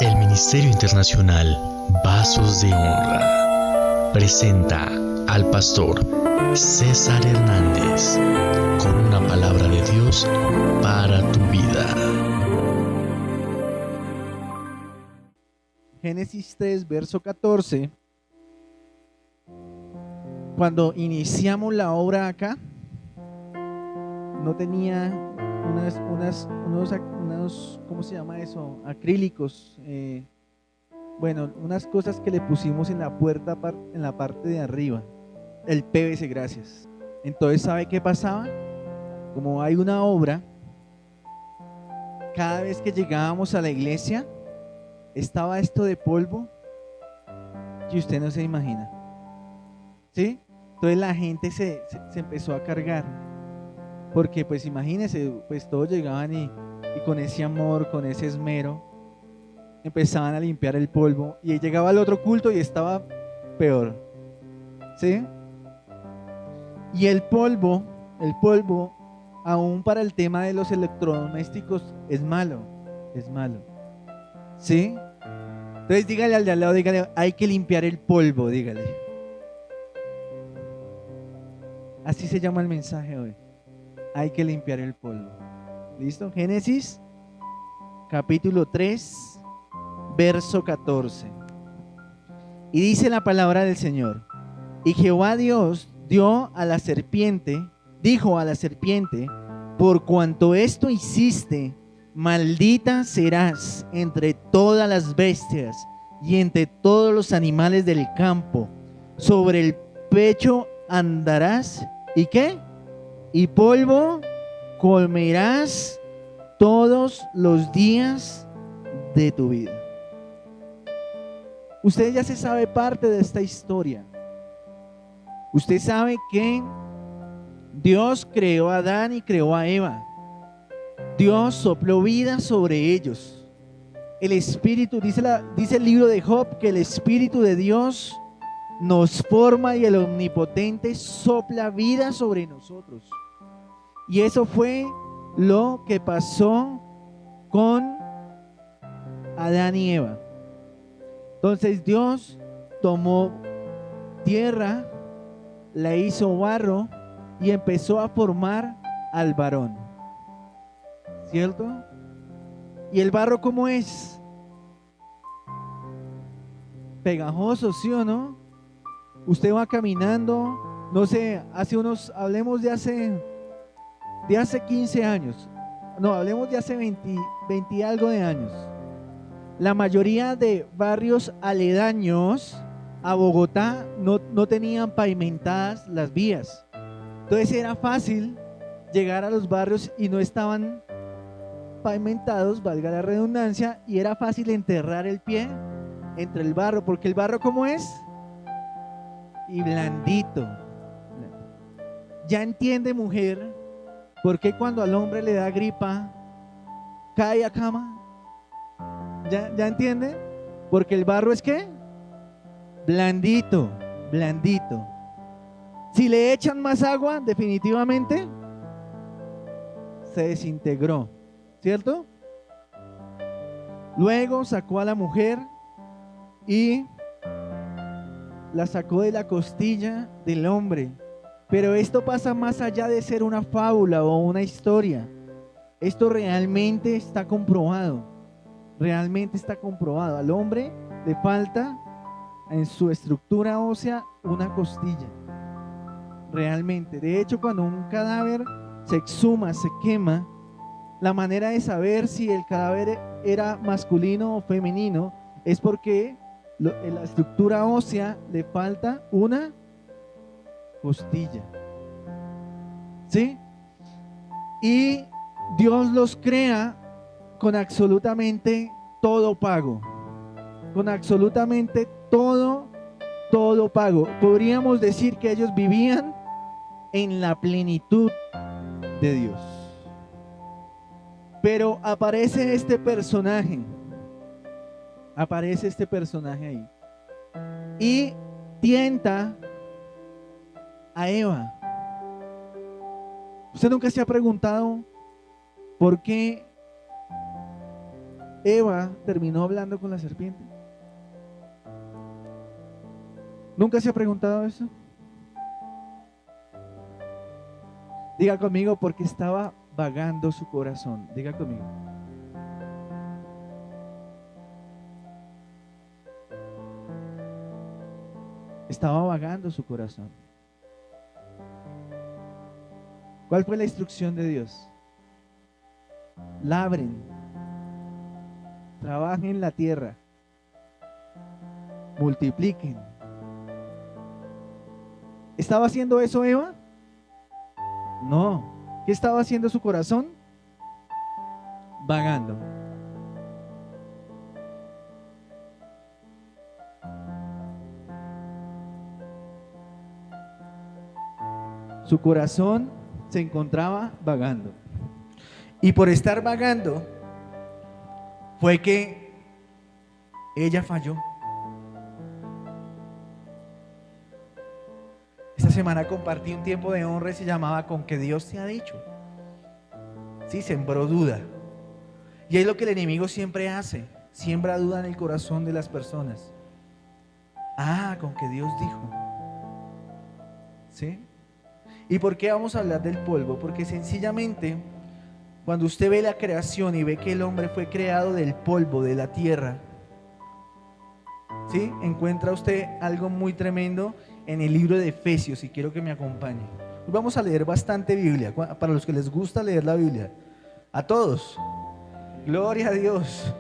El Ministerio Internacional Vasos de Honra presenta al pastor César Hernández con una palabra de Dios para tu vida. Génesis 3, verso 14. Cuando iniciamos la obra acá, no tenía unos ¿cómo se llama eso? Acrílicos. Unas cosas que le pusimos en la puerta, en la parte de arriba. El PVC, gracias. Entonces, ¿sabe qué pasaba? Como hay una obra, cada vez que llegábamos a la iglesia, estaba esto de polvo que usted no se imagina. ¿Sí? Entonces la gente se empezó a cargar. Porque pues imagínense, pues todos llegaban y con ese amor, con ese esmero, empezaban a limpiar el polvo. Y llegaba al otro culto y estaba peor. ¿Sí? Y el polvo, aún para el tema de los electrodomésticos, es malo. Es malo. ¿Sí? Entonces dígale al de al lado, dígale, hay que limpiar el polvo, dígale. Así se llama el mensaje hoy. Hay que limpiar el polvo. ¿Listo? Génesis capítulo 3, verso 14. Y dice la palabra del Señor: y Jehová Dios dijo a la serpiente, por cuanto esto hiciste, maldita serás entre todas las bestias y entre todos los animales del campo. Sobre el pecho andarás, ¿y qué? Y polvo comerás todos los días de tu vida. Usted ya se sabe parte de esta historia. Usted sabe que Dios creó a Adán y creó a Eva. Dios sopló vida sobre ellos. El Espíritu, dice el libro de Job, que el Espíritu de Dios nos forma y el Omnipotente sopla vida sobre nosotros. Y eso fue lo que pasó con Adán y Eva. Entonces Dios tomó tierra, la hizo barro y empezó a formar al varón. ¿Cierto? ¿Y el barro cómo es? Pegajoso, ¿sí o no? Usted va caminando, no sé, hablemos de hace 15 años. No, hablemos de hace 20 y algo de años. La mayoría de barrios aledaños a Bogotá no tenían pavimentadas las vías. Entonces era fácil llegar a los barrios y no estaban pavimentados, valga la redundancia, y era fácil enterrar el pie entre el barro, porque el barro ¿cómo es? Y blandito. Ya entiende, mujer, por qué cuando al hombre le da gripa cae a cama. ¿Ya entiende? Porque el barro es ¿qué? Blandito, blandito. Si le echan más agua, definitivamente se desintegró, ¿cierto? Luego sacó a la mujer y la sacó de la costilla del hombre. Pero esto pasa más allá de ser una fábula o una historia. Esto realmente está comprobado. Realmente está comprobado. Al hombre le falta en su estructura ósea una costilla. Realmente. De hecho, cuando un cadáver se exhuma, se quema, la manera de saber si el cadáver era masculino o femenino es porque en la estructura ósea le falta una costilla. ¿Sí? Y Dios los crea con absolutamente todo pago. Con absolutamente todo pago. Podríamos decir que ellos vivían en la plenitud de Dios. Pero aparece este personaje ahí y tienta a Eva. ¿Usted nunca se ha preguntado por qué Eva terminó hablando con la serpiente? ¿Nunca se ha preguntado eso? Diga conmigo, porque estaba vagando su corazón. Diga conmigo. Estaba vagando su corazón. ¿Cuál fue la instrucción de Dios? Labren, trabajen la tierra, multipliquen. ¿Estaba haciendo eso Eva? No. ¿Qué estaba haciendo su corazón? Vagando. Su corazón se encontraba vagando. Y por estar vagando fue que ella falló. Esta semana compartí un tiempo de honra y se llamaba "Con que Dios te ha dicho". Sí, sembró duda. Y es lo que el enemigo siempre hace, siembra duda en el corazón de las personas. Con que Dios dijo. ¿Sí? ¿Y por qué vamos a hablar del polvo? Porque sencillamente, cuando usted ve la creación y ve que el hombre fue creado del polvo, de la tierra, ¿sí? Encuentra usted algo muy tremendo en el libro de Efesios, y quiero que me acompañe. Hoy vamos a leer bastante Biblia, para los que les gusta leer la Biblia. A todos. Gloria a Dios.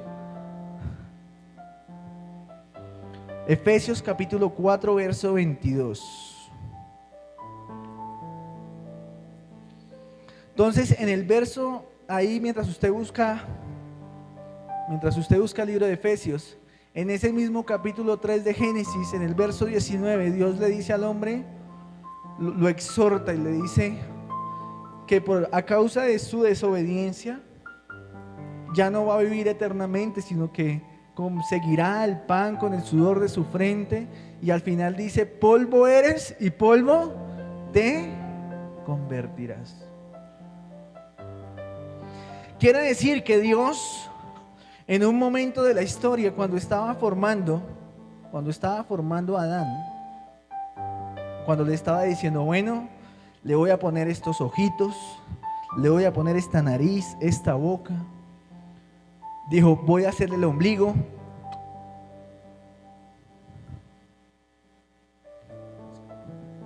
Efesios capítulo 4, verso 22. Entonces, en el verso ahí, mientras usted busca el libro de Efesios, en ese mismo capítulo 3 de Génesis, en el verso 19, Dios le dice al hombre, lo exhorta y le dice que a causa de su desobediencia ya no va a vivir eternamente, sino que conseguirá el pan con el sudor de su frente, y al final dice: polvo eres y polvo te convertirás. Quiere decir que Dios, en un momento de la historia, cuando estaba formando a Adán, cuando le estaba diciendo: bueno, le voy a poner estos ojitos, le voy a poner esta nariz, esta boca, dijo: voy a hacerle el ombligo.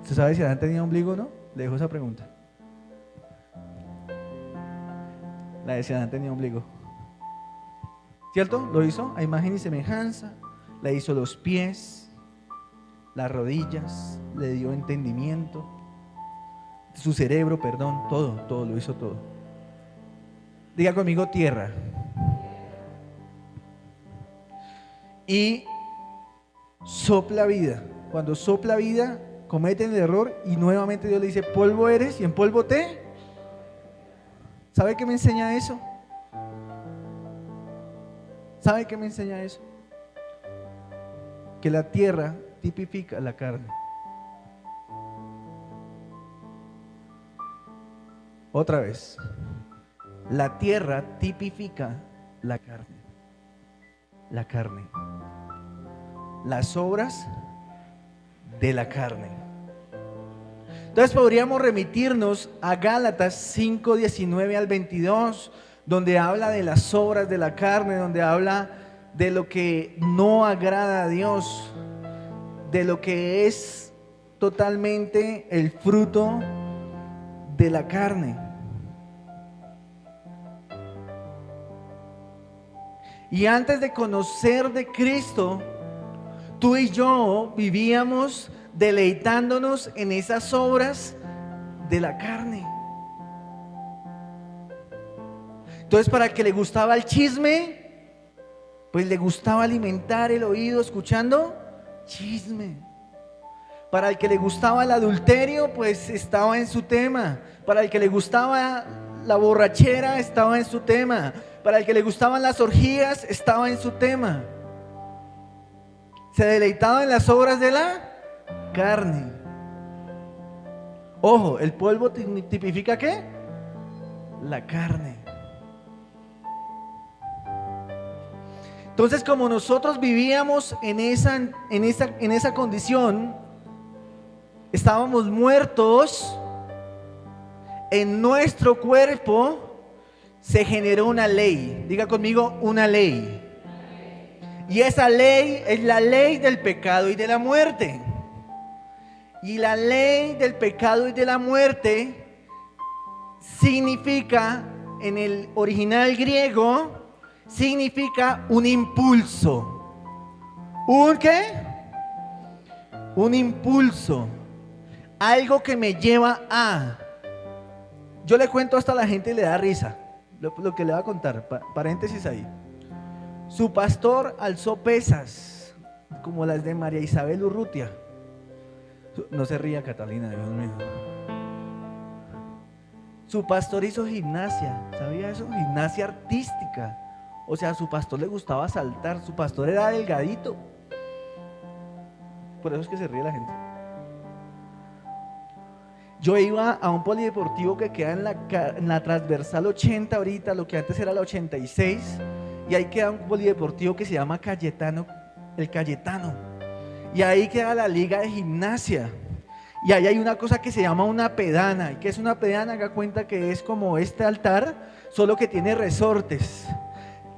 ¿Usted sabe si Adán tenía ombligo o no? Le dejo esa pregunta. La de si Adán tenía ombligo, ¿cierto? Lo hizo a imagen y semejanza. Le hizo los pies, las rodillas, le dio entendimiento, su cerebro, perdón, todo, lo hizo todo. Diga conmigo: tierra. Y sopla vida. Cuando sopla vida, cometen el error y nuevamente Dios le dice: polvo eres y en polvo te. ¿Sabe qué me enseña eso? ¿Sabe qué me enseña eso? Que la tierra tipifica la carne. Otra vez. La tierra tipifica la carne. La carne. Las obras de la carne. Entonces podríamos remitirnos a Gálatas 5, 19 al 22, donde habla de las obras de la carne, donde habla de lo que no agrada a Dios, de lo que es totalmente el fruto de la carne. Y antes de conocer de Cristo, tú y yo vivíamos deleitándonos en esas obras de la carne. Entonces, para el que le gustaba el chisme, pues le gustaba alimentar el oído escuchando chisme. Para el que le gustaba el adulterio, pues estaba en su tema. Para el que le gustaba la borrachera, estaba en su tema. Para el que le gustaban las orgías, estaba en su tema. Se deleitaba en las obras de la carne. Ojo, el polvo tipifica ¿qué? La carne. Entonces, como nosotros vivíamos en esa condición, estábamos muertos, en nuestro cuerpo se generó una ley. Diga conmigo, una ley. Y esa ley es la ley del pecado y de la muerte. Y la ley del pecado y de la muerte significa, en el original griego, significa un impulso. ¿Un qué? Un impulso. Algo que me lleva a... Yo le cuento hasta a la gente y le da risa lo que le voy a contar, paréntesis ahí. Su pastor alzó pesas como las de María Isabel Urrutia. No se ría, Catalina, Dios mío. Su pastor hizo gimnasia, ¿sabía eso? Gimnasia artística. O sea, a su pastor le gustaba saltar, su pastor era delgadito. Por eso es que se ríe la gente. Yo iba a un polideportivo que queda en la transversal 80 ahorita, lo que antes era la 86, y ahí queda un polideportivo que se llama Cayetano, el Cayetano, y ahí queda la liga de gimnasia, y ahí hay una cosa que se llama una pedana. ¿Y qué es una pedana? Haga cuenta que es como este altar, solo que tiene resortes,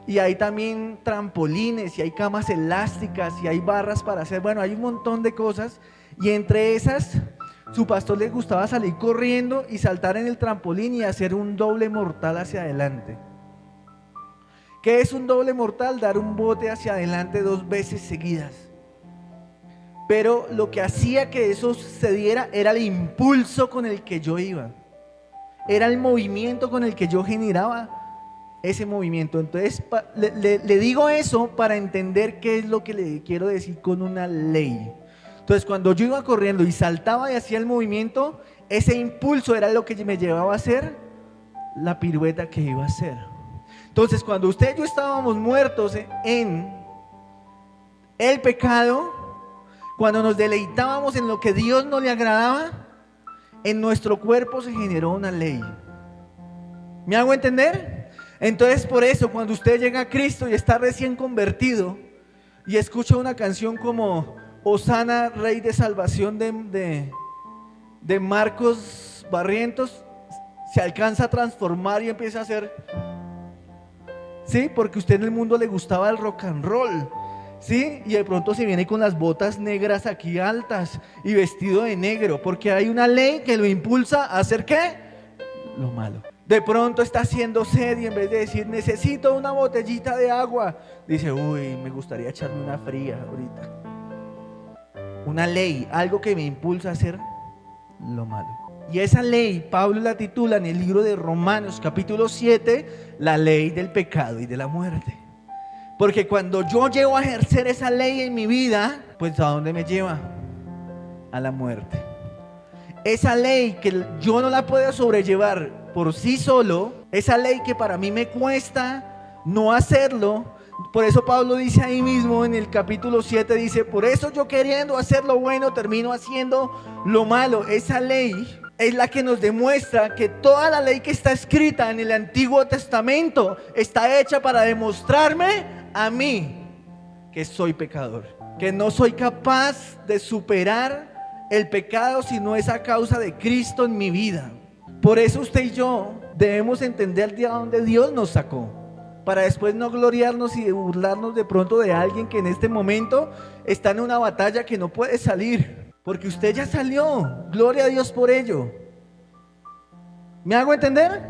y hay también trampolines, y hay camas elásticas, y hay barras para hacer, bueno, hay un montón de cosas, y entre esas... Su pastor le gustaba salir corriendo y saltar en el trampolín y hacer un doble mortal hacia adelante. ¿Qué es un doble mortal? Dar un bote hacia adelante 2 veces seguidas. Pero lo que hacía que eso sucediera era el impulso con el que yo iba. Era el movimiento con el que yo generaba ese movimiento. Entonces le digo eso para entender qué es lo que le quiero decir con una ley. Entonces, cuando yo iba corriendo y saltaba y hacía el movimiento, ese impulso era lo que me llevaba a hacer la pirueta que iba a hacer. Entonces, cuando usted y yo estábamos muertos en el pecado, cuando nos deleitábamos en lo que Dios no le agradaba, en nuestro cuerpo se generó una ley. ¿Me hago entender? Entonces, por eso, cuando usted llega a Cristo y está recién convertido y escucha una canción como Hosana, Rey de Salvación de Marcos Barrientos, se alcanza a transformar y empieza a hacer, ¿sí? Porque a usted en el mundo le gustaba el rock and roll, ¿sí? Y de pronto se viene con las botas negras aquí altas y vestido de negro, porque hay una ley que lo impulsa a hacer ¿qué? Lo malo. De pronto está haciendo sed y en vez de decir necesito una botellita de agua, dice uy, me gustaría echarme una fría ahorita. Una ley, algo que me impulsa a hacer lo malo. Y esa ley, Pablo la titula en el libro de Romanos capítulo 7, la ley del pecado y de la muerte. Porque cuando yo llego a ejercer esa ley en mi vida, pues ¿a dónde me lleva? A la muerte. Esa ley que yo no la puedo sobrellevar por sí solo, esa ley que para mí me cuesta no hacerlo. Por eso Pablo dice ahí mismo en el capítulo 7, dice, por eso yo queriendo hacer lo bueno termino haciendo lo malo. Esa ley es la que nos demuestra que toda la ley que está escrita en el Antiguo Testamento está hecha para demostrarme a mí que soy pecador, que no soy capaz de superar el pecado si no es a causa de Cristo en mi vida. Por eso usted y yo debemos entender de dónde Dios nos sacó, para después no gloriarnos y burlarnos de pronto de alguien que en este momento está en una batalla que no puede salir, porque usted ya salió, gloria a Dios por ello. ¿Me hago entender?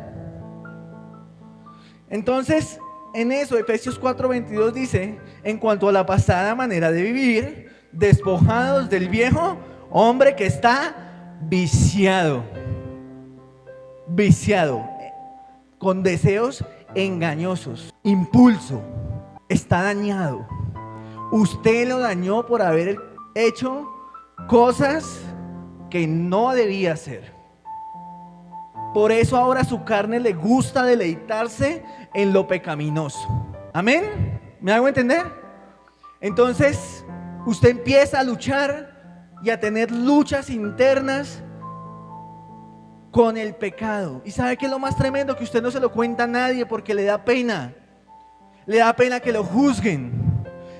Entonces, en eso, Efesios 4:22 dice, en cuanto a la pasada manera de vivir, despojados del viejo hombre que está viciado, con deseos engañosos, impulso, está dañado. Usted lo dañó por haber hecho cosas que no debía hacer. Por eso ahora a su carne le gusta deleitarse en lo pecaminoso. ¿Amén? ¿Me hago entender? Entonces usted empieza a luchar y a tener luchas internas con el pecado. ¿Y sabe qué es lo más tremendo? Que usted no se lo cuenta a nadie porque le da pena. le da pena que lo juzguen.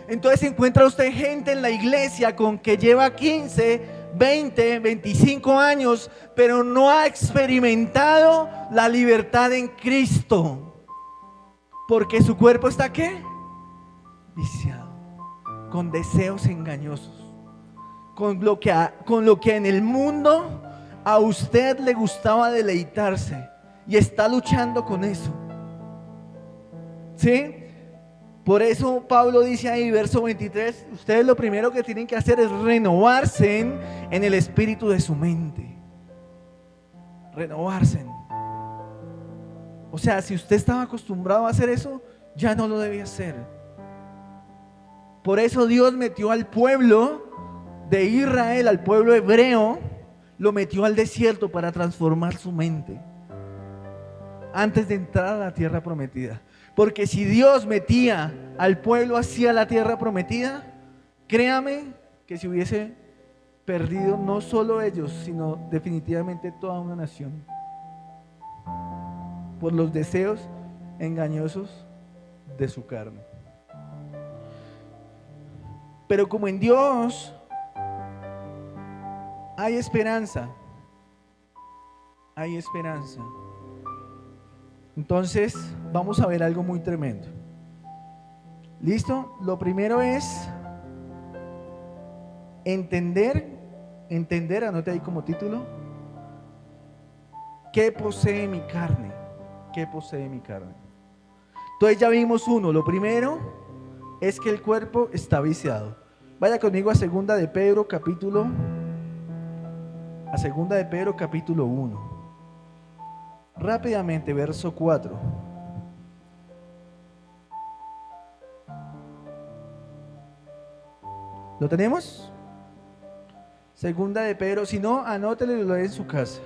Entonces encuentra usted gente en la iglesia con que lleva 15, 20, 25 años, pero no ha experimentado la libertad en Cristo. Porque su cuerpo está ¿qué? Viciado, con deseos engañosos, con lo que en el mundo a usted le gustaba deleitarse, y está luchando con eso. ¿Sí? Por eso Pablo dice ahí, verso 23, ustedes lo primero que tienen que hacer es renovarse en el espíritu de su mente. Renovarse. O sea, si usted estaba acostumbrado a hacer eso, ya no lo debe hacer. Por eso Dios metió al pueblo de Israel, al pueblo hebreo, lo metió al desierto para transformar su mente antes de entrar a la tierra prometida. Porque si Dios metía al pueblo hacia la tierra prometida, créame que se hubiese perdido no solo ellos, sino definitivamente toda una nación, por los deseos engañosos de su carne. Pero como en Dios hay esperanza, hay esperanza. Entonces vamos a ver algo muy tremendo. ¿Listo? Lo primero es entender, anote ahí como título, ¿qué posee mi carne? ¿Qué posee mi carne? Entonces ya vimos uno, lo primero es que el cuerpo está viciado. Vaya conmigo a Segunda de Pedro capítulo 1. Rápidamente, verso 4. ¿Lo tenemos? Segunda de Pedro, si no, anótelo y lo lee en su casa.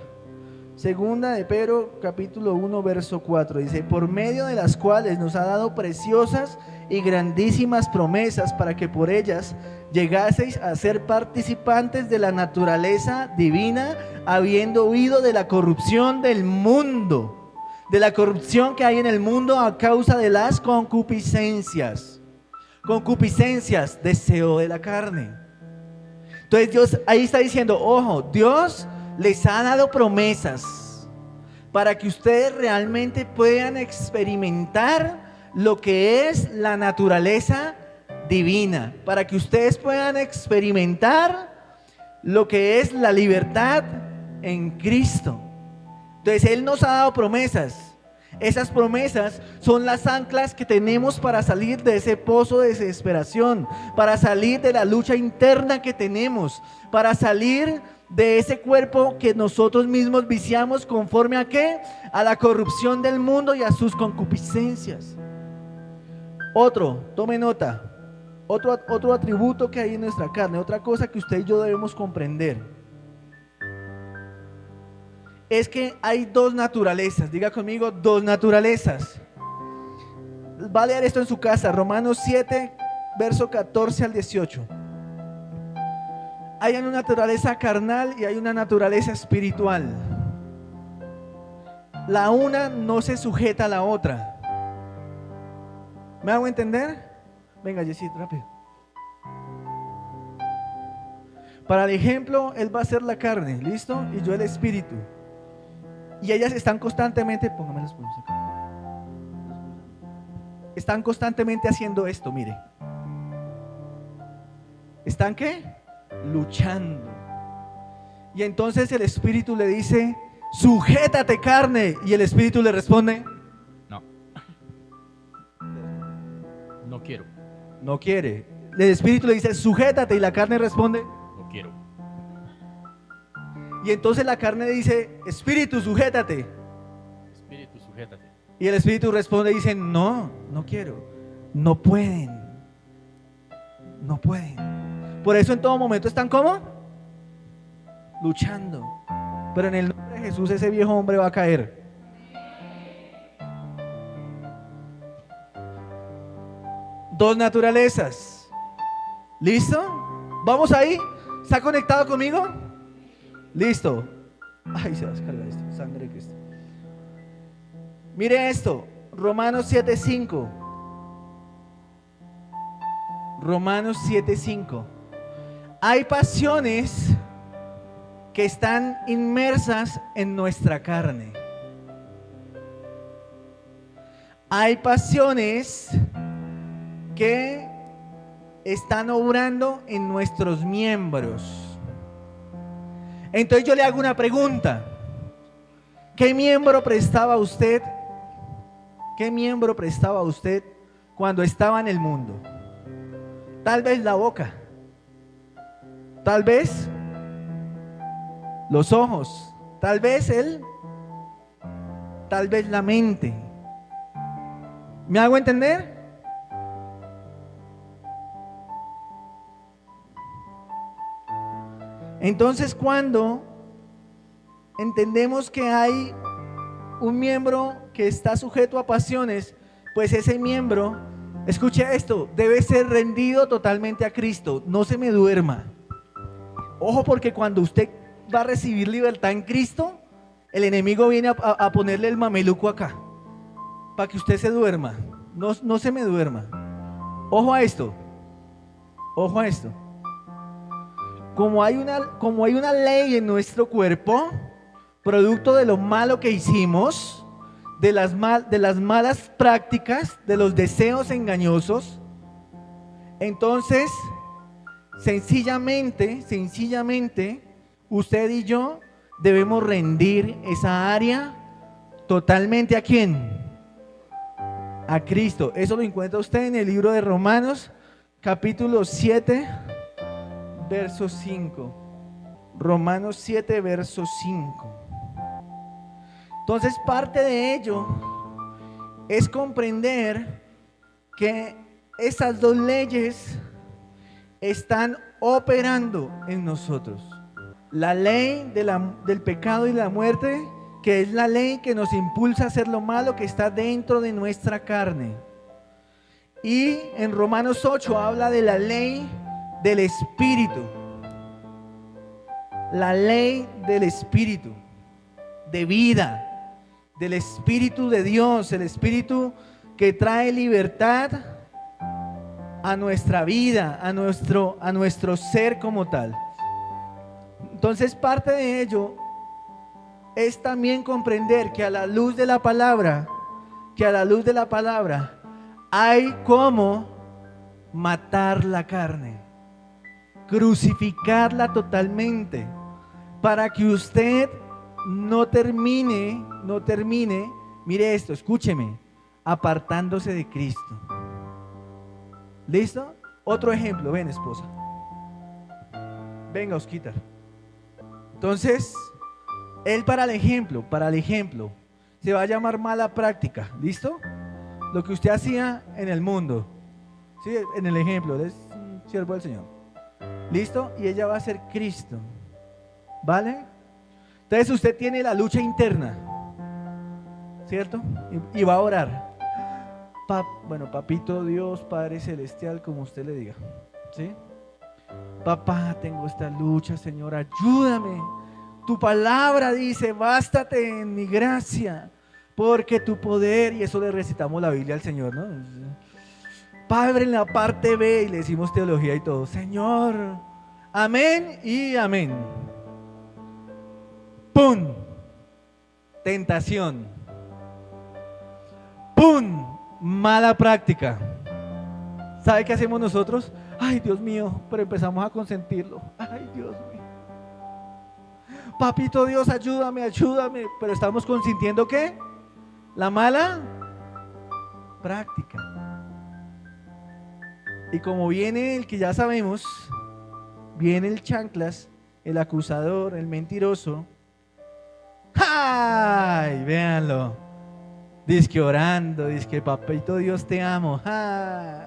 Segunda de Pedro, capítulo 1, verso 4. Dice, por medio de las cuales nos ha dado preciosas y grandísimas promesas, para que por ellas llegaseis a ser participantes de la naturaleza divina, habiendo huido de la corrupción del mundo, de la corrupción que hay en el mundo a causa de las concupiscencias. Concupiscencias, deseo de la carne. Entonces Dios ahí está diciendo, ojo, Dios les ha dado promesas para que ustedes realmente puedan experimentar lo que es la naturaleza divina, para que ustedes puedan experimentar lo que es la libertad en Cristo. Entonces Él nos ha dado promesas. Esas promesas son las anclas que tenemos para salir de ese pozo de desesperación, para salir de la lucha interna que tenemos, para salir de ese cuerpo que nosotros mismos viciamos conforme a ¿qué? A la corrupción del mundo y a sus concupiscencias. Tome nota, otro atributo que hay en nuestra carne, otra cosa que usted y yo debemos comprender, es que hay dos naturalezas. Diga conmigo, dos naturalezas. Va a leer esto en su casa, Romanos 7, verso 14 al 18. Hay una naturaleza carnal y hay una naturaleza espiritual. La una no se sujeta a la otra. ¿Me hago entender? Venga, Jessy, rápido. Para el ejemplo, él va a ser la carne, ¿listo? Y yo el espíritu. Y ellas están constantemente, póngame las manos acá. Están constantemente haciendo esto, mire. ¿Están qué? Luchando. Y entonces el espíritu le dice, sujétate, carne. Y el espíritu le responde, no quiero. No quiere. El espíritu le dice, sujétate. Y la carne responde, No quiero. y entonces la carne dice, espíritu, sujétate. Espíritu, sujétate. Y el espíritu responde y dice, no quiero. No pueden. No pueden. Por eso en todo momento están ¿cómo? Luchando. Pero en el nombre de Jesús ese viejo hombre va a caer. Dos naturalezas. ¿Listo? ¿Vamos ahí? ¿Está conectado conmigo? Listo. Ay, se va a descargar esto. Sangre de Cristo. Mire esto. Romanos 7:5. Romanos 7:5. Hay pasiones que están inmersas en nuestra carne. Hay pasiones que están obrando en nuestros miembros. Entonces yo le hago una pregunta. ¿Qué miembro prestaba usted? ¿Qué miembro prestaba usted cuando estaba en el mundo? Tal vez la boca. Tal vez los ojos. Tal vez tal vez la mente. ¿Me hago entender? Entonces, cuando entendemos que hay un miembro que está sujeto a pasiones, pues ese miembro, escuche esto, debe ser rendido totalmente a Cristo. No se me duerma. Ojo, porque cuando usted va a recibir libertad en Cristo, el enemigo viene a ponerle el mameluco acá, para que usted se duerma. No se me duerma. Ojo a esto. Ojo a esto. Como hay una ley en nuestro cuerpo, producto de lo malo que hicimos, de las malas prácticas, de los deseos engañosos, entonces, sencillamente, usted y yo debemos rendir esa área totalmente ¿a quién? A Cristo. Eso lo encuentra usted en el libro de Romanos, capítulo 7, verso 5. Romanos 7, verso 5. Entonces, parte de ello es comprender que esas dos leyes están operando en nosotros. La ley del pecado y la muerte, que es la ley que nos impulsa a hacer lo malo que está dentro de nuestra carne. Y en Romanos 8 habla de la ley del Espíritu. La ley del Espíritu, de vida, del Espíritu de Dios, el Espíritu que trae libertad a nuestra vida, a nuestro ser como tal. Entonces, parte de ello es también comprender que a la luz de la palabra, hay cómo matar la carne, crucificarla totalmente, para que usted no termine, mire esto, escúcheme, apartándose de Cristo. ¿Listo? Otro ejemplo, ven esposa. Venga, Osquitar. Entonces, él para el ejemplo, se va a llamar mala práctica, ¿listo? Lo que usted hacía en el mundo, ¿sí? En el ejemplo, él es un siervo del Señor, ¿listo? Y ella va a ser Cristo, ¿vale? Entonces usted tiene la lucha interna, ¿cierto? Y va a orar. Bueno, papito Dios, Padre Celestial, como usted le diga, ¿sí? Papá, tengo esta lucha, Señor, ayúdame. Tu palabra dice, bástate en mi gracia, porque tu poder, y eso le recitamos la Biblia al Señor, ¿no? Padre, en la parte B, y le decimos teología y todo, Señor, amén y amén. ¡Pum! Tentación. ¡Pum! Mala práctica. ¿Sabe qué hacemos nosotros? Ay, Dios mío, pero empezamos a consentirlo. Ay, Dios mío. Papito Dios, ayúdame. Pero estamos consintiendo ¿qué? La mala práctica. Y como viene el que ya sabemos, viene el chanclas, el acusador, el mentiroso. ¡Ay! Véanlo. Dizque orando, dizque papito Dios te amo. ¡Ay!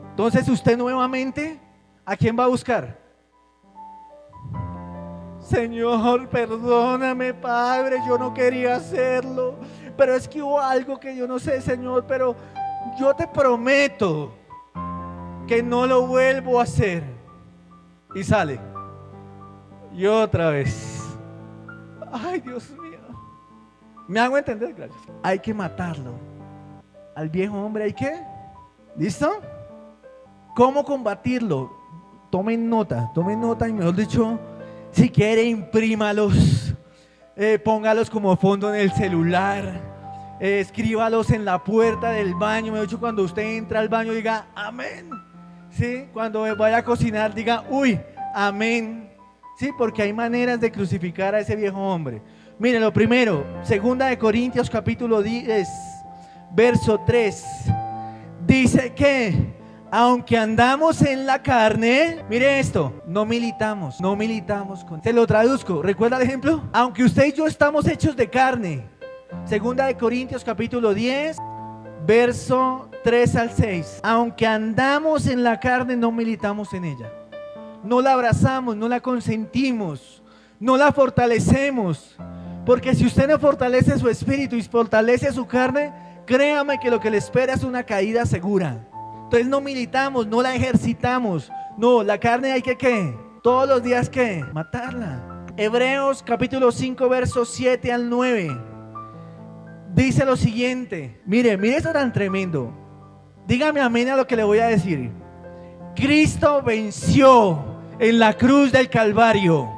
Entonces usted nuevamente, ¿a quién va a buscar? Señor, perdóname, Padre, yo no quería hacerlo, pero es que hubo algo que yo no sé, Señor, pero yo te prometo que no lo vuelvo a hacer. Y sale. Y otra vez. Ay, Dios mío. ¿Me hago entender? Gracias. Hay que matarlo. Al viejo hombre hay que, ¿listo? ¿Cómo combatirlo? Tomen nota y mejor dicho, si quiere imprímalos, póngalos como fondo en el celular, escríbalos en la puerta del baño. Mejor dicho, cuando usted entra al baño diga amén, ¿sí? Cuando vaya a cocinar diga uy, amén, ¿sí? Porque hay maneras de crucificar a ese viejo hombre. Mire, lo primero, 2 Corintios capítulo 10, verso 3, dice que aunque andamos en la carne, mire esto, no militamos se lo traduzco, ¿recuerda el ejemplo? Aunque usted y yo estamos hechos de carne, 2 Corintios capítulo 10, verso 3 al 6, aunque andamos en la carne, no militamos en ella, no la abrazamos, no la consentimos, no la fortalecemos, porque si usted no fortalece su espíritu y fortalece su carne, créame que lo que le espera es una caída segura. Entonces no militamos, no la ejercitamos. No, la carne hay que ¿qué? Todos los días ¿qué? Matarla. Hebreos capítulo 5 versos 7 al 9 dice lo siguiente. Mire esto tan tremendo. Dígame amén a lo que le voy a decir. Cristo venció en la cruz del Calvario.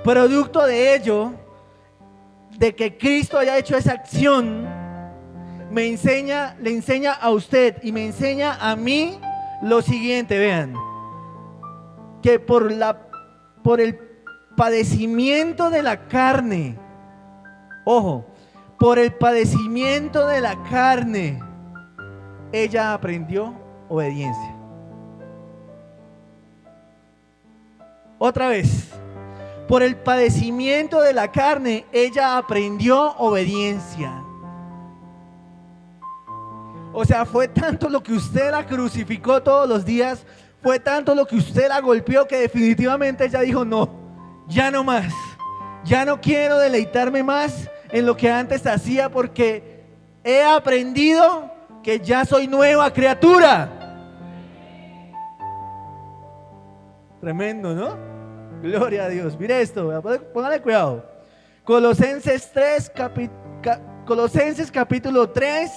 Producto de ello, de que Cristo haya hecho esa acción, le enseña a usted y me enseña a mí lo siguiente, vean, que por el padecimiento de la carne, ojo, por el padecimiento de la carne, ella aprendió obediencia. Otra vez, por el padecimiento de la carne, ella aprendió obediencia. O sea, fue tanto lo que usted la crucificó todos los días, fue tanto lo que usted la golpeó, que definitivamente ella dijo, no, ya no más, ya no quiero deleitarme más en lo que antes hacía, porque he aprendido que ya soy nueva criatura. Tremendo, ¿no? Gloria a Dios. Mire esto, póngale cuidado. Colosenses capítulo 3,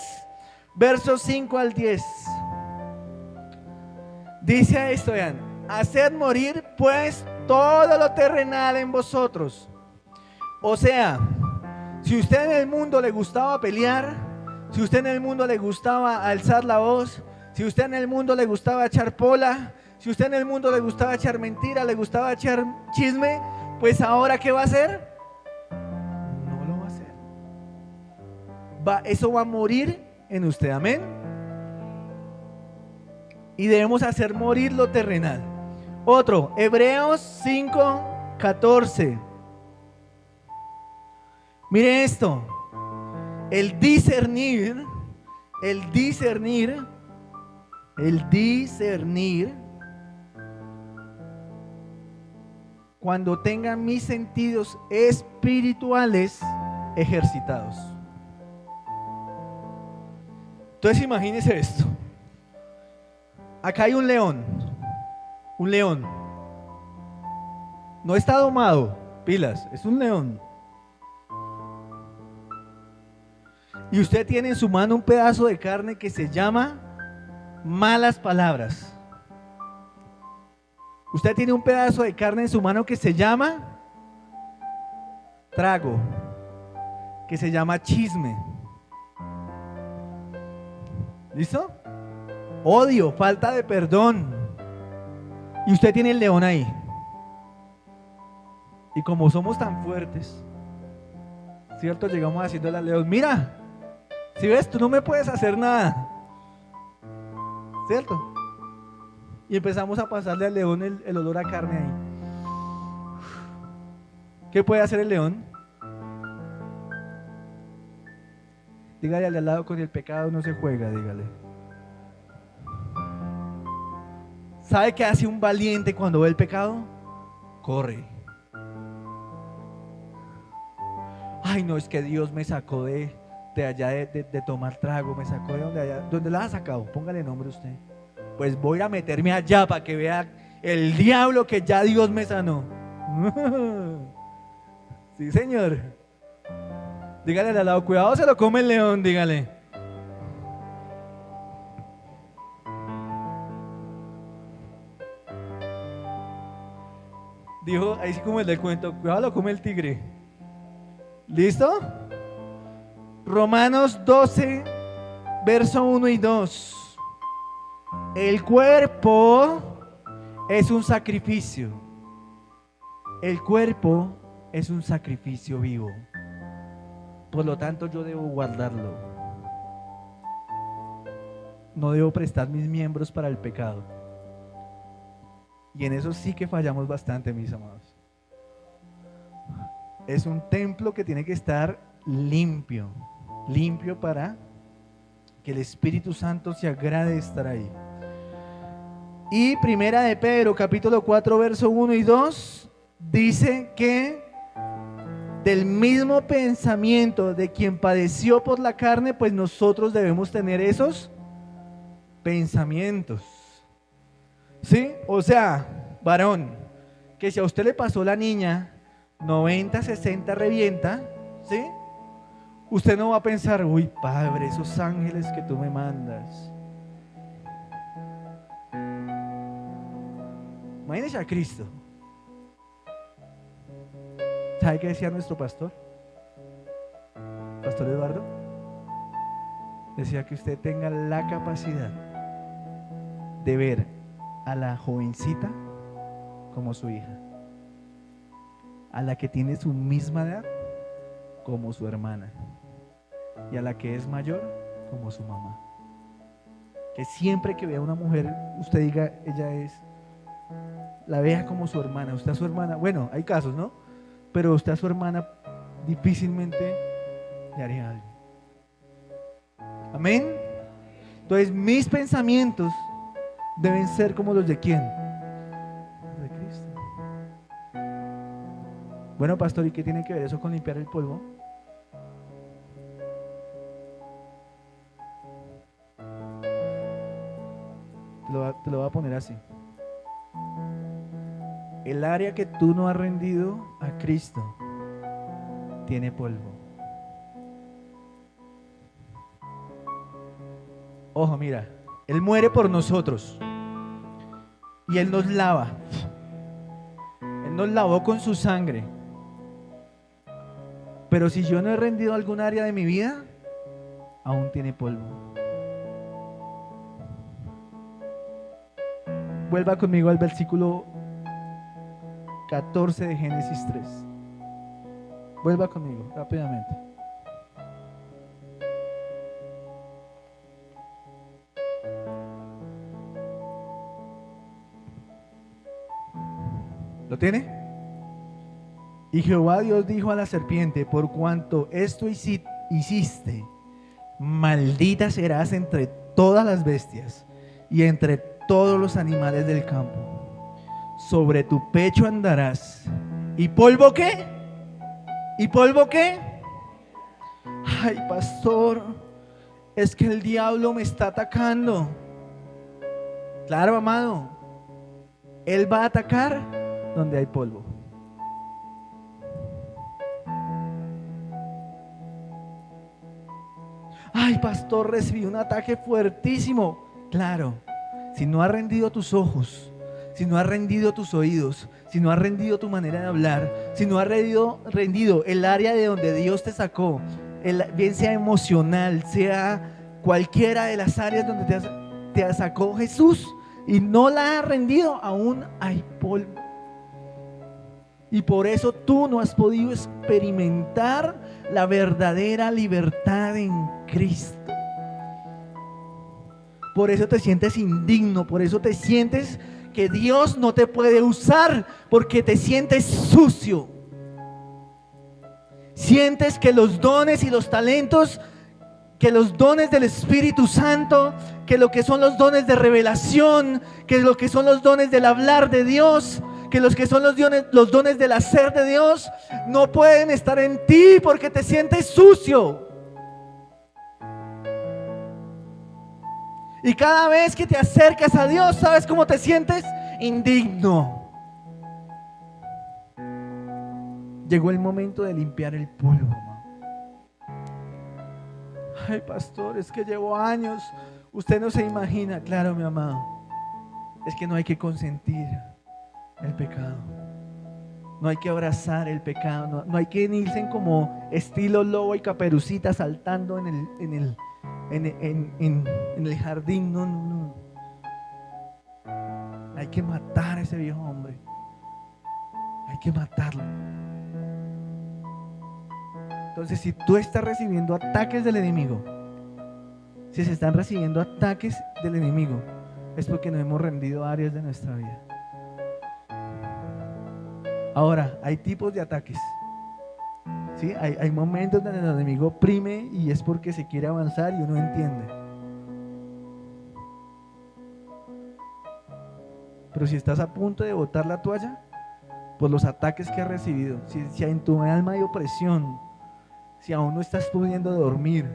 versos 5 al 10. Dice esto, vean: haced morir pues todo lo terrenal en vosotros. O sea, si usted en el mundo le gustaba pelear, si usted en el mundo le gustaba alzar la voz, si usted en el mundo le gustaba echar pola, si usted en el mundo le gustaba echar mentira, le gustaba echar chisme, pues ahora ¿qué va a hacer? No lo va a hacer. Eso va a morir en usted, amén. Y debemos hacer morir lo terrenal. Otro, Hebreos 5:14. Mire esto: el discernir, cuando tenga mis sentidos espirituales ejercitados. Entonces imagínense esto. Acá hay un león. No está domado, pilas, es un león. Y usted tiene en su mano un pedazo de carne que se llama malas palabras. Usted tiene un pedazo de carne en su mano que se llama trago, que se llama chisme. ¿Listo? Odio, falta de perdón. Y usted tiene el león ahí. Y como somos tan fuertes, ¿cierto? Llegamos haciéndole al león: mira, si ves, tú no me puedes hacer nada, ¿cierto? Y empezamos a pasarle al león el olor a carne ahí. ¿Qué puede hacer el león? Dígale al lado: con el pecado no se juega, dígale. ¿Sabe qué hace un valiente cuando ve el pecado? Corre. Ay, no, es que Dios me sacó de allá de tomar trago, me sacó de donde allá. ¿Dónde la ha sacado? Póngale nombre usted. Pues voy a meterme allá para que vea el diablo que ya Dios me sanó. Sí, señor. Dígale al lado: cuidado, se lo come el león, dígale. Dijo, ahí sí como el del cuento, cuidado lo come el tigre. ¿Listo? Romanos 12, verso 1 y 2. El cuerpo es un sacrificio. El cuerpo es un sacrificio vivo. Por lo tanto, yo debo guardarlo. No debo prestar mis miembros para el pecado. Y en eso sí que fallamos bastante, mis amados. Es un templo que tiene que estar limpio. Limpio para que el Espíritu Santo se agrade de estar ahí. Y primera de Pedro, capítulo 4, verso 1 y 2, dice que del mismo pensamiento de quien padeció por la carne, pues nosotros debemos tener esos pensamientos. ¿Sí? O sea, varón, que si a usted le pasó la niña 90, 60 revienta, ¿sí? Usted no va a pensar, uy, Padre, esos ángeles que tú me mandas. Imagínese a Cristo. ¿Sabe qué decía nuestro pastor? Pastor Eduardo. Decía que usted tenga la capacidad de ver a la jovencita como su hija, a la que tiene su misma edad como su hermana, y a la que es mayor como su mamá. Que siempre que vea a una mujer, usted diga, ella es, la vea como su hermana. Usted a su hermana, bueno, hay casos, ¿no? Pero usted a su hermana difícilmente le haría algo. Amén. Entonces mis pensamientos deben ser como los de ¿quién? Los de Cristo. Bueno, pastor, ¿y qué tiene que ver eso con limpiar el polvo? Te lo voy a poner así. El área que tú no has rendido a Cristo tiene polvo. Ojo, mira, Él muere por nosotros y Él nos lava. Él nos lavó con su sangre. Pero si yo no he rendido algún área de mi vida, aún tiene polvo. Vuelva conmigo al versículo 14 de Génesis 3. Vuelva conmigo rápidamente. ¿Lo tiene? Y Jehová Dios dijo a la serpiente: por cuanto esto hiciste, maldita serás entre todas las bestias y entre todos los animales del campo. Sobre tu pecho andarás. ¿Y polvo qué? ¿Y polvo qué? Ay, pastor, es que el diablo me está atacando. Claro, amado, él va a atacar donde hay polvo. Ay, pastor, recibí un ataque fuertísimo. Claro, si no has rendido tus ojos, si no has rendido tus oídos, si no has rendido tu manera de hablar, si no has rendido el área de donde Dios te sacó, bien sea emocional, sea cualquiera de las áreas donde te sacó Jesús, y no la has rendido, aún hay polvo. Y por eso tú no has podido experimentar la verdadera libertad en Cristo. Por eso te sientes indigno, por eso te sientes que Dios no te puede usar, porque te sientes sucio. Sientes que los dones y los talentos, que los dones del Espíritu Santo, que lo que son los dones de revelación, que lo que son los dones del hablar de Dios, que los que son los dones del hacer de Dios, no pueden estar en ti porque te sientes sucio. Y cada vez que te acercas a Dios, ¿sabes cómo te sientes? Indigno. Llegó el momento de limpiar el polvo, mamá. Ay, pastor, es que llevo años. Usted no se imagina. Claro, mi amado, es que no hay que consentir el pecado. No hay que abrazar el pecado, no hay que irse en como estilo lobo y caperucita saltando en el jardín. No, no, no. Hay que matar a ese viejo hombre. Hay que matarlo. Entonces, si tú estás recibiendo ataques del enemigo, si se están recibiendo ataques del enemigo, es porque no hemos rendido áreas de nuestra vida. Ahora, hay tipos de ataques. ¿Sí? Hay momentos donde el enemigo oprime y es porque se quiere avanzar y uno entiende. Pero si estás a punto de botar la toalla por los ataques que has recibido, si en tu alma hay opresión, si aún no estás pudiendo dormir,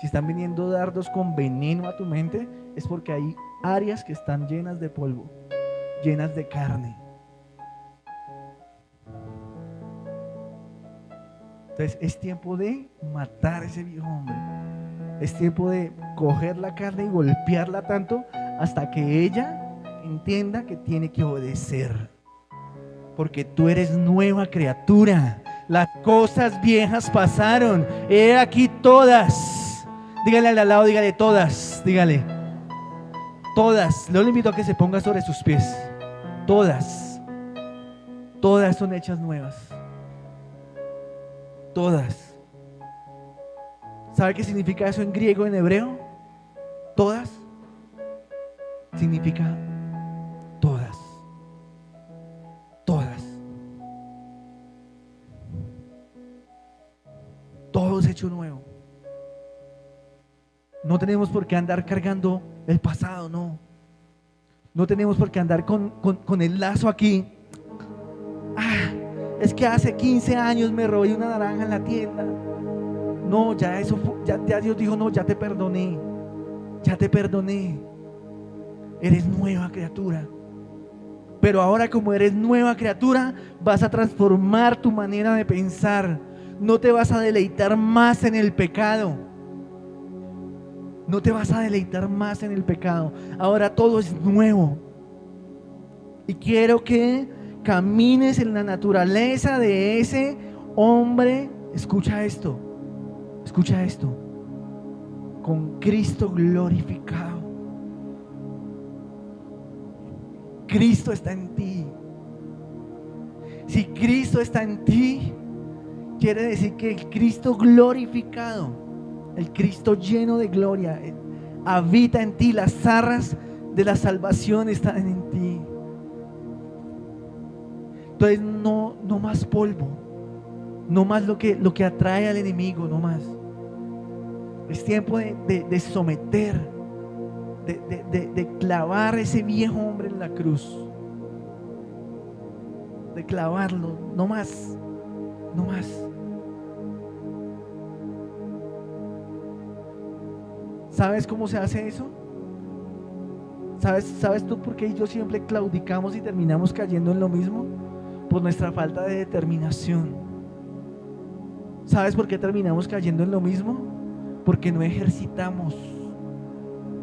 si están viniendo dardos con veneno a tu mente, es porque hay áreas que están llenas de polvo, llenas de carne. Entonces es tiempo de matar a ese viejo hombre. Es tiempo de coger la carne y golpearla tanto hasta que ella entienda que tiene que obedecer. Porque tú eres nueva criatura. Las cosas viejas pasaron. He aquí todas. Dígale al lado, dígale todas. Dígale. Todas. Yo le invito a que se ponga sobre sus pies. Todas. Todas son hechas nuevas. Todas. ¿Sabe qué significa eso en griego, en hebreo? Todas. Significa todas. Todas. Todo es hecho nuevo. No tenemos por qué andar cargando el pasado, no. No tenemos por qué andar con el lazo aquí. Es que hace 15 años me robé una naranja en la tienda. No, ya eso fue, ya Dios dijo, no, ya te perdoné. Ya te perdoné. Eres nueva criatura. Pero ahora, como eres nueva criatura, vas a transformar tu manera de pensar. No te vas a deleitar más en el pecado. No te vas a deleitar más en el pecado. Ahora todo es nuevo. Y quiero que camines en la naturaleza de ese hombre. Escucha esto. Escucha esto. Con Cristo glorificado. Cristo está en ti. Si Cristo está en ti, quiere decir que el Cristo glorificado, el Cristo lleno de gloria, habita en ti. Las arras de la salvación están en ti. Entonces no más polvo, no más lo que atrae al enemigo, no más. Es tiempo de someter, de clavar ese viejo hombre en la cruz, de clavarlo, no más, no más. ¿Sabes cómo se hace eso? ¿Sabes tú por qué yo siempre claudicamos y terminamos cayendo en lo mismo? Por nuestra falta de determinación. ¿Sabes por qué terminamos cayendo en lo mismo? Porque no ejercitamos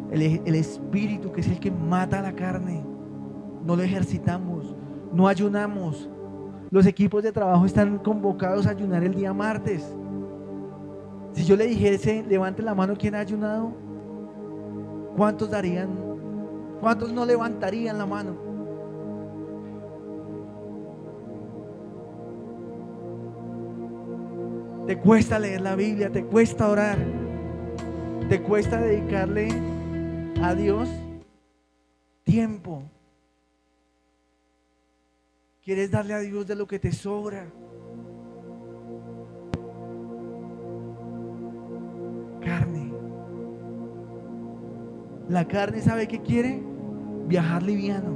el espíritu, que es el que mata la carne. No lo ejercitamos, no ayunamos. Los equipos de trabajo están convocados a ayunar el día martes. Si yo le dijese, levante la mano, ¿quién ha ayunado? ¿Cuántos darían? ¿Cuántos no levantarían la mano? Te cuesta leer la Biblia, te cuesta orar, te cuesta dedicarle a Dios tiempo. ¿Quieres darle a Dios de lo que te sobra? Carne. La carne, ¿sabe qué quiere? Viajar liviano.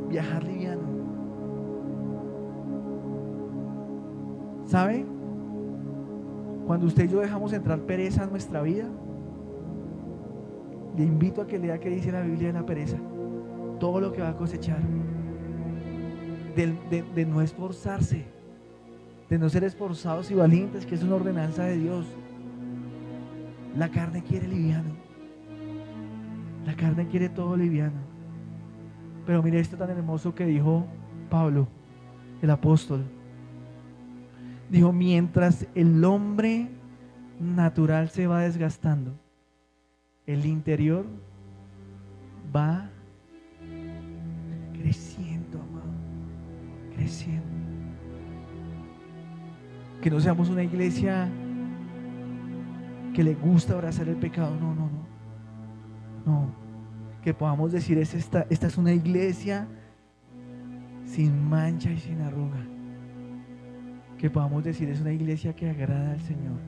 Viajar liviano. ¿Sabe? Cuando usted y yo dejamos entrar pereza en nuestra vida, le invito a que lea qué dice la Biblia de la pereza. Todo lo que va a cosechar. De no esforzarse, de no ser esforzados y valientes, que es una ordenanza de Dios. La carne quiere liviano. La carne quiere todo liviano. Pero mire esto tan hermoso que dijo Pablo, el apóstol. Dijo, mientras el hombre natural se va desgastando, el interior va creciendo, amado, creciendo. Que no seamos una iglesia que le gusta abrazar el pecado, no. Que podamos decir, esta es una iglesia sin mancha y sin arruga. Que podamos decir, es una iglesia que agrada al Señor.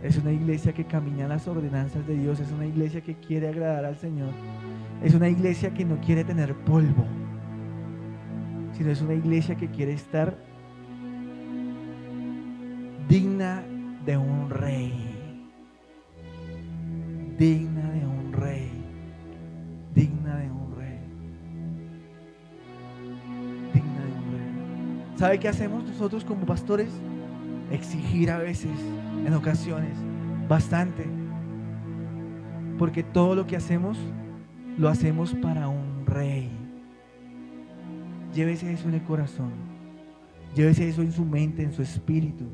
Es una iglesia que camina en las ordenanzas de Dios. Es una iglesia que quiere agradar al Señor. Es una iglesia que no quiere tener polvo, sino es una iglesia que quiere estar digna de un rey. Digna de un rey. Digna de un rey. Digna de un rey. ¿Sabe qué hacemos nosotros como pastores? Exigir a veces, en ocasiones, bastante. Porque todo lo que hacemos, lo hacemos para un rey. Llévese eso en el corazón. Llévese eso en su mente, en su espíritu.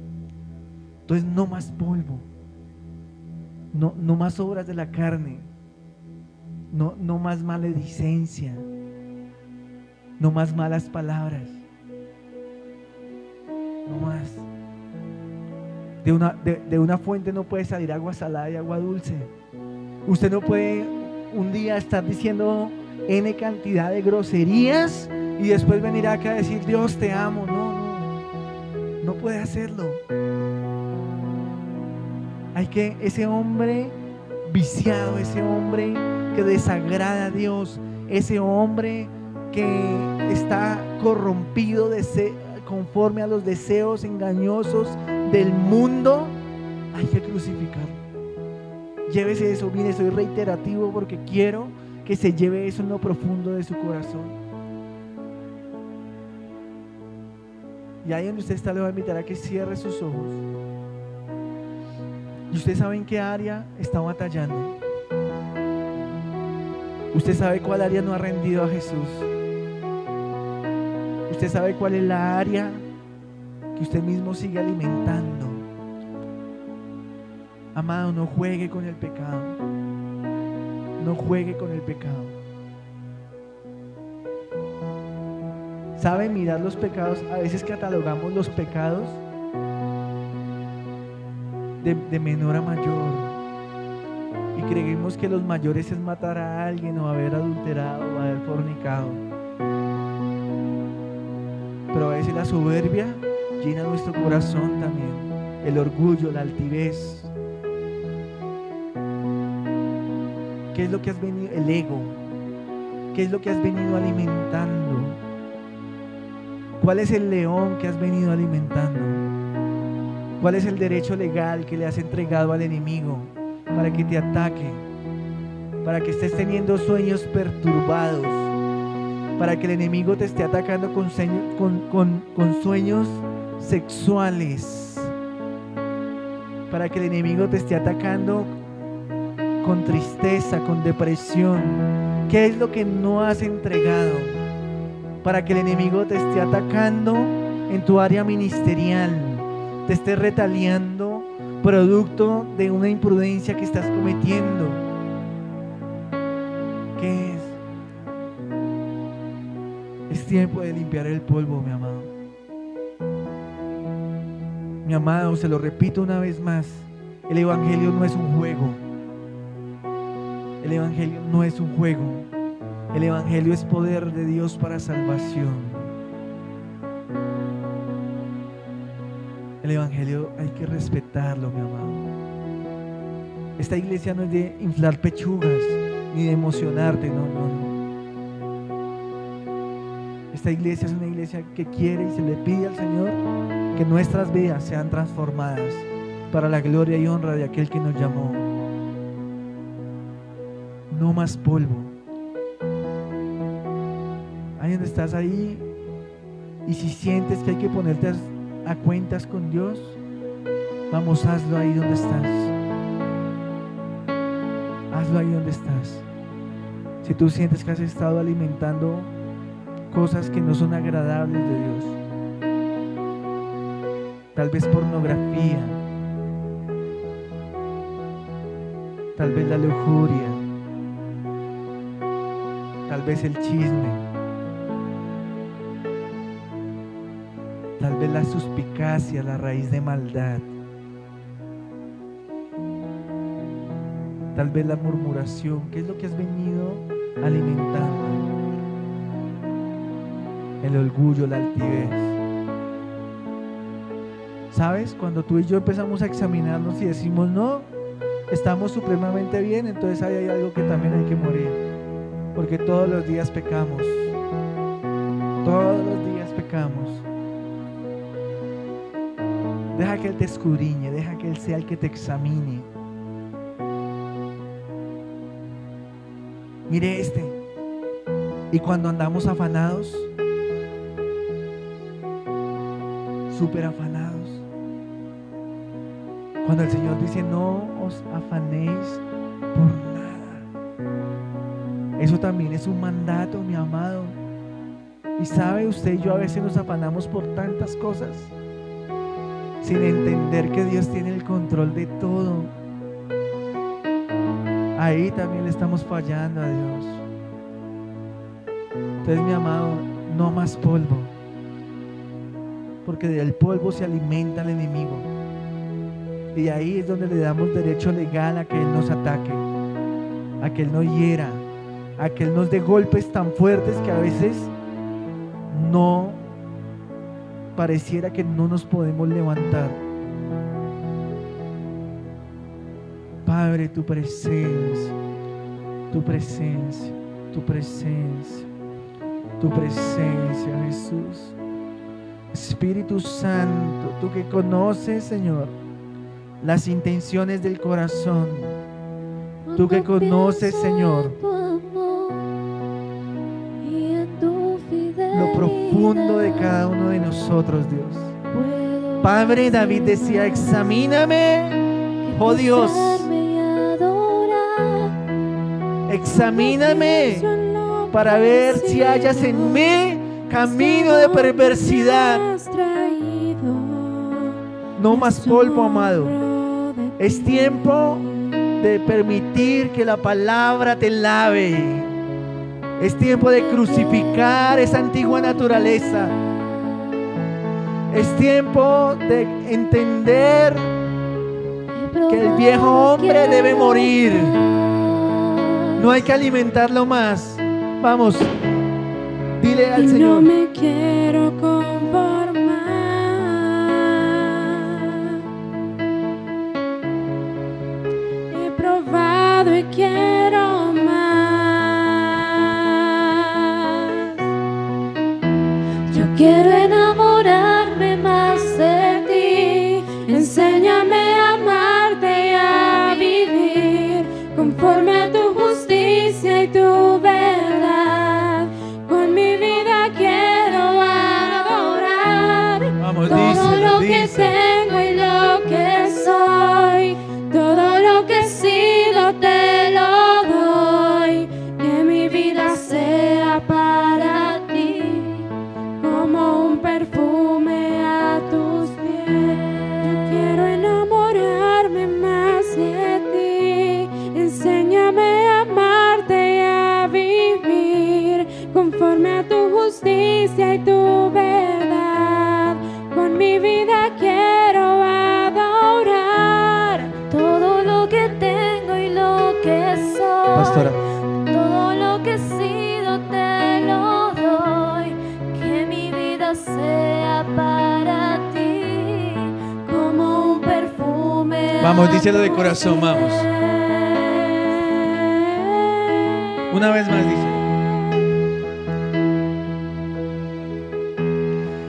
Entonces no más polvo. No más obras de la carne. No más maledicencia. No más malas palabras. No más. De una fuente no puede salir agua salada y agua dulce. Usted no puede un día estar diciendo N cantidad de groserías y después venir acá a decir Dios te amo. No puede hacerlo. Hay que, ese hombre viciado, ese hombre que desagrada a Dios, ese hombre que está corrompido conforme a los deseos engañosos del mundo, hay que crucificarlo. Llévese eso. Mire, soy reiterativo porque quiero que se lleve eso en lo profundo de su corazón. Y ahí donde usted está, le voy a invitar a que cierre sus ojos. Y usted sabe en qué área está batallando. Usted sabe cuál área no ha rendido a Jesús. Usted sabe cuál es la área que usted mismo sigue alimentando. Amado, no juegue con el pecado. No juegue con el pecado. ¿Sabe mirar los pecados? A veces catalogamos los pecados de menor a mayor. Y creemos que los mayores es matar a alguien, o haber adulterado, o haber fornicado. Pero a veces la soberbia llena nuestro corazón también. El orgullo, la altivez. ¿Qué es lo que has venido? El ego. ¿Qué es lo que has venido alimentando? ¿Cuál es el león que has venido alimentando? ¿Cuál es el derecho legal que le has entregado al enemigo para que te ataque? Para que estés teniendo sueños perturbados, para que el enemigo te esté atacando con sueños sexuales, para que el enemigo te esté atacando con tristeza, con depresión. ¿Qué es lo que no has entregado? Para que el enemigo te esté atacando en tu área ministerial, te esté retaliando producto de una imprudencia que estás cometiendo. ¿Qué es? Es tiempo de limpiar el polvo, mi amado. Mi amado, se lo repito una vez más, el evangelio no es un juego. El evangelio no es un juego. El evangelio es poder de Dios para salvación. El evangelio hay que respetarlo, mi amado. Esta iglesia no es de inflar pechugas ni de emocionarte, no. Esta iglesia es una iglesia que quiere y se le pide al Señor que nuestras vidas sean transformadas para la gloria y honra de aquel que nos llamó. No más polvo. Ahí donde estás ahí, y si sientes que hay que ponerte a cuentas con Dios, vamos, hazlo ahí donde estás. Hazlo ahí donde estás. Si tú sientes que has estado alimentando cosas que no son agradables de Dios, tal vez pornografía, tal vez la lujuria, tal vez el chisme, tal vez la suspicacia, la raíz de maldad, tal vez la murmuración. ¿Qué es lo que has venido alimentando? El orgullo, la altivez. ¿Sabes? Cuando tú y yo empezamos a examinarnos y decimos no, estamos supremamente bien, entonces ahí hay algo que también hay que morir, porque todos los días pecamos, todos los días pecamos. Deja que Él te escudriñe, deja que Él sea el que te examine. Mire y cuando andamos afanados, súper afanados, cuando el Señor dice no os afanéis por nada, eso también es un mandato, mi amado. Y sabe, usted y yo a veces nos afanamos por tantas cosas sin entender que Dios tiene el control de todo. Ahí también le estamos fallando a Dios. Entonces, mi amado, no más polvo, porque del polvo se alimenta el enemigo, y ahí es donde le damos derecho legal a que Él nos ataque, a que Él nos hiera, a que Él nos dé golpes tan fuertes que a veces no pareciera que no nos podemos levantar. Padre, tu presencia, tu presencia, tu presencia, tu presencia, Jesús. Espíritu Santo, tú que conoces, Señor, las intenciones del corazón, tú que conoces, Señor, lo profundo de cada uno de nosotros, Dios. Padre, David decía, examíname, oh Dios, examíname para ver si hayas en mí camino de perversidad. No más polvo, amado. Es tiempo de permitir que la palabra te lave. Es tiempo de crucificar esa antigua naturaleza. Es tiempo de entender que el viejo hombre debe morir. No hay que alimentarlo más. Vamos, dile al Señor. No me quiero conformar. He probado y quiero más. Yo quiero enamorarme más de ti. Enséñame a amarte y a vivir conforme a tu justicia y tu verdad. Con mi vida quiero adorar. Vamos, todo díselo, lo que díselo. tengo y lo que soy, todo lo que he sido te lo doy. Que mi vida sea para ti como un perfume a tus pies. Yo quiero enamorarme más de ti. Enséñame a amarte y a vivir conforme a tu justicia y tu verdad. Con mi vida quiero adorar todo lo que tengo y lo que soy. Pastora, Todo lo que he sido te lo doy. Que mi vida sea para ti como un perfume. vamos, a díselo de tus corazón, vamos. pies. Una vez más, dice.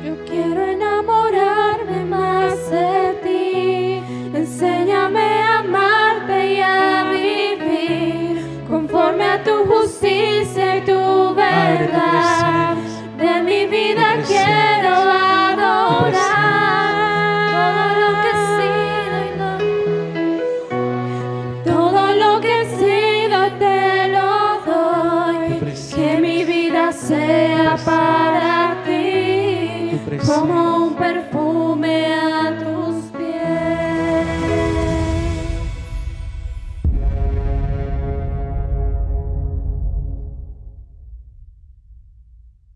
Yo quiero enamorarme más de ti. Enséñame a amarte y a vivir conforme a tu justicia y tu Padre, tu verdad. presencia, De mi vida tu presencia, quiero tu adorar todo lo que he sido y todo lo que he sido te lo doy. perfecto.